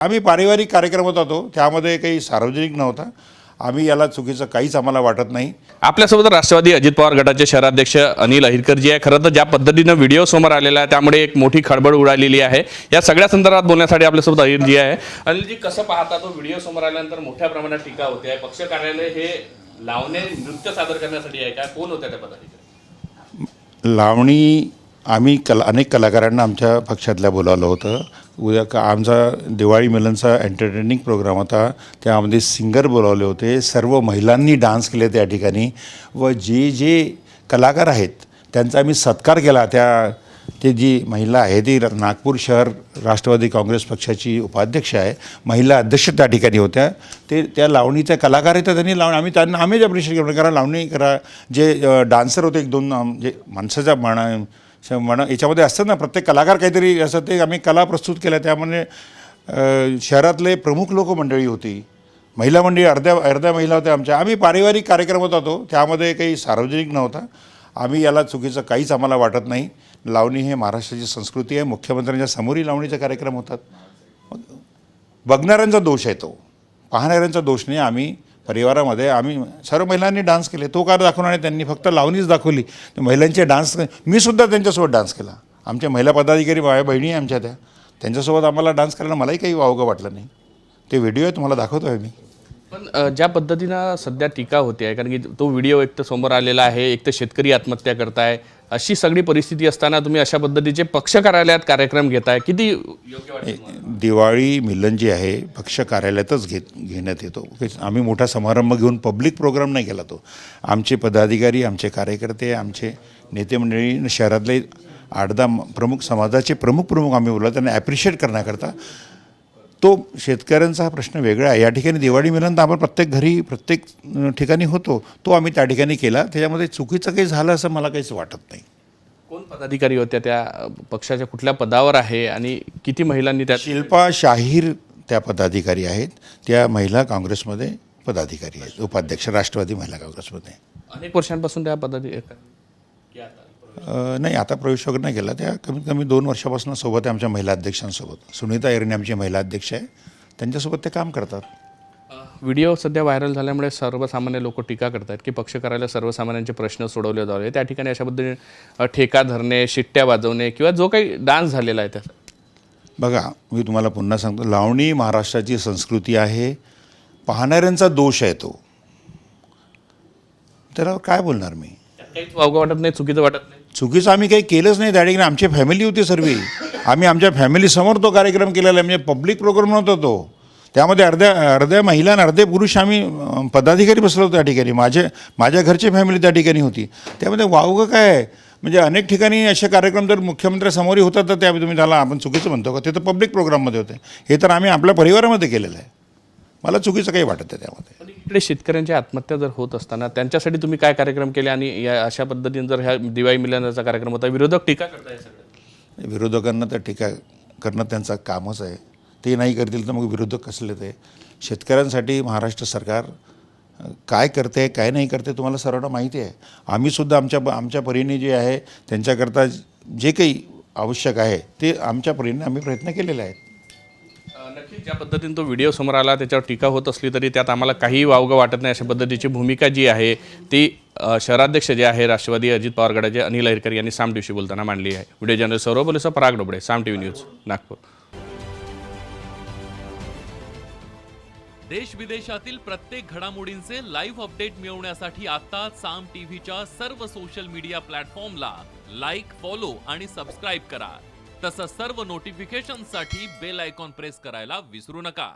आम्ही पारिवारिक कार्यक्रमात होतो, त्यामध्ये काही सार्वजनिक नव्हता। आम्ही याला चुकीचं काहीच आम्हाला वाटत नाही। आपल्यासोबत राष्ट्रवादी अजित पवार गटाचे शहराध्यक्ष अनिल अहिरकर जी आहे। खरं तर ज्या पद्धतीनं व्हिडिओ समोर आलेला आहे त्यामुळे एक मोठी खळबळ उडालेली आहे। या सगळ्या संदर्भात बोलण्यासाठी आपल्यासोबत अहिर जी आहे। अनिलजी, कसं पाहता तो व्हिडिओ समोर आल्यानंतर मोठ्या प्रमाणात टीका होते आहे। पक्ष कार्यालय हे लावणे नृत्य सादर करण्यासाठी आहे का? कोण होत्या त्या पदाधिकारी? लावणी आम्ही अनेक कलाकारांना आमच्या पक्षातल्या बोलावलं होतं। उद्या आमचा दिवाळी मिलनचा एंटरटेनिंग प्रोग्राम होता, त्यामध्ये सिंगर बोलावले होते। सर्व महिलांनी डान्स केले त्या ठिकाणी व जे जे कलाकार आहेत त्यांचा आम्ही सत्कार केला। ते जी महिला आहे ती नागपूर शहर राष्ट्रवादी काँग्रेस पक्षाची उपाध्यक्ष आहे, महिला अध्यक्ष त्या ठिकाणी होत्या। त्या लावणीच्या कलाकार आहेत, त्यांनी आम्ही अप्रिशिएट केलं। कारण लावणी करा जे डान्सर होते, एक दोन जे माणसाच्या याच्यामध्ये असतात ना, प्रत्येक कलाकार काहीतरी असं, ते आम्ही कला प्रस्तुत केल्या। त्यामध्ये शहरातले प्रमुख लोक मंडळी होती, महिला मंडळी अर्ध्या महिला होत्या आमच्या। आम्ही पारिवारिक कार्यक्रमात होतो, त्यामध्ये काही सार्वजनिक नव्हता। आम्ही याला चुकीचं काहीच आम्हाला वाटत नाही। लावणी हे महाराष्ट्राची संस्कृती आहे। मुख्यमंत्र्यांच्या समोरही लावणीचे कार्यक्रम होतात। बघणाऱ्यांचा दोष आहे तो, पाहणाऱ्यांचा दोष नाही। आम्ही परिवारामध्ये आम्ही सर्व महिलांनी डान्स केले, तो कार दाखवणार नाही, त्यांनी फक्त लावणीच दाखवली। महिलांचे डान्स मी सुद्धा त्यांच्यासोबत डान्स केला। आमच्या महिला पदाधिकारी बहिणी आहे आमच्या, त्यांच्यासोबत आम्हाला डान्स करायला मलाही काही वावगं वाटलं नाही। ते व्हिडिओ आहे, तुम्हाला दाखवतो आहे मी। पण ज्या पद्धतीनं सध्या टीका होते आहे, कारण की तो व्हिडिओ एक तर समोर आलेला आहे, एक तर शेतकरी आत्महत्या करताय, अशी सगळी परिस्थिती असताना तुम्ही अशा पद्धतीचे पक्ष कार्यालयात कार्यक्रम घेताय, किती योग्य वाटतं? दिवाळी मिलन जी आहे पक्ष कार्यालयातच घेण्यात येतो। आम्ही मोठा समारंभ घेऊन पब्लिक प्रोग्राम नाही केला तो। आमचे पदाधिकारी, आमचे कार्यकर्ते, आमचे नेते मंडळी, शहरातले 8-10 प्रमुख समाजाचे प्रमुख आम्ही बोललो, त्यांना ॲप्रिशिएट करण्याकरता। तो शेतकऱ्यांचा हा प्रश्न वेगळा आहे। या ठिकाणी दिवाळी मिलन तर आपण प्रत्येक घरी प्रत्येक ठिकाणी होतो, तो आम्ही त्या ठिकाणी केला। त्याच्यामध्ये चुकीचं काही झालं असं मला काहीच वाटत नाही। कोण पदाधिकारी होत्या, त्या पक्षाच्या कुठल्या पदावर आहे आणि किती महिलांनी त्या? शिल्पा शाहीर त्या पदाधिकारी आहेत, त्या महिला काँग्रेसमध्ये पदाधिकारी आहेत, उपाध्यक्ष राष्ट्रवादी महिला काँग्रेसमध्ये। अनेक वर्षांपासून त्या पदाधिकारी नाही, आता प्रवेश वगैरे नाही केला। त्या कमीत कमी 2 वर्षापासून सोबत आहे आमच्या महिला अध्यक्षांसोबत। सुनीता एरणे आमची महिला अध्यक्ष आहे, त्यांच्यासोबत ते काम करतात। व्हिडिओ सध्या व्हायरल झाल्यामुळे सर्वसामान्य लोक टीका करतात की पक्ष कार्यालय सर्वसामान्यांचे प्रश्न सोडवले जावे, त्या ठिकाणी अशा पद्धतीने ठेका धरणे, शिट्ट्या वाजवणे किंवा जो काही डान्स झालेला आहे त्याचा। बघा, मी तुम्हाला पुन्हा सांगतो, लावणी महाराष्ट्राची संस्कृती आहे। पाहणाऱ्यांचा दोष आहे तो, त्याला काय बोलणार मी? काहीच वावगं वाटत नाही, चुकीचं वाटत नाही? चुकीचं आम्ही काही केलंच नाही त्या ठिकाणी। आमची फॅमिली होती सर्व, आम्ही आमच्या फॅमिलीसमोर तो कार्यक्रम केलेला आहे। म्हणजे पब्लिक प्रोग्राम नव्हता तो, त्यामध्ये अर्ध्या महिला आणि अर्धे पुरुष आम्ही पदाधिकारी बसलो होतो त्या ठिकाणी। माझ्या घरची फॅमिली त्या ठिकाणी होती। त्यामध्ये वावगं काय आहे? म्हणजे अनेक ठिकाणी असे कार्यक्रम जर मुख्यमंत्र्यासमोरही होतात तर त्या तुम्ही त्याला आपण चुकीचं म्हणतो का? ते तर पब्लिक प्रोग्राममध्ये होते, हे तर आम्ही आपल्या परिवारामध्ये केलेलं आहे। मला चुकीचं काही वाटत आहे त्यामध्ये। इकडे शेतकऱ्यांची आत्महत्या जर होत असताना त्यांच्यासाठी तुम्ही काय कार्यक्रम केले, आणि या अशा पद्धतीने जर ह्या दिवाळी मिलनाचा कार्यक्रम होता, विरोधक टीका करताय सगळं? विरोधकांना तर टीका करणं त्यांचं कामच आहे। ते नाही करतील तर मग विरोधक कसले? ते शेतकऱ्यांसाठी महाराष्ट्र सरकार काय करते काय नाही करते तुम्हाला सर्वांना माहिती आहे। आम्ही सुद्धा आमच्या परीने जे आहे त्यांच्याकरता जे काही आवश्यक आहे ते आमच्या परीने आम्ही प्रयत्न केलेले आहेत। नक्कीच ज्या पद्धतीने तो व्हिडिओ समोर आला त्याच्यावर टीका होत असली तरी त्यात आम्हाला काही वावगं वाटत नाही, अशा पद्धतीची भूमिका जी आहे ती शहराध्यक्ष जे आहे राष्ट्रवादी अजित पवार गटाचे अनिल अहिरकर यांनी साम टीव्हीशी बोलताना मांडली आहे। व्हिडिओ जर्नलिस्ट सौरभ बोलेसह पराग डोबळे, साम टीव्ही न्यूज, नागपूर। देश विदेशातील प्रत्येक घडामोडींचे लाईव्ह अपडेट मिळवण्यासाठी आता साम टीव्हीच्या सर्व सोशल मीडिया प्लॅटफॉर्मला लाईक, फॉलो आणि सबस्क्राईब करा। तसंच सर्व नोटिफिकेशनसाठी बेल आयकॉन प्रेस करायला विसरू नका।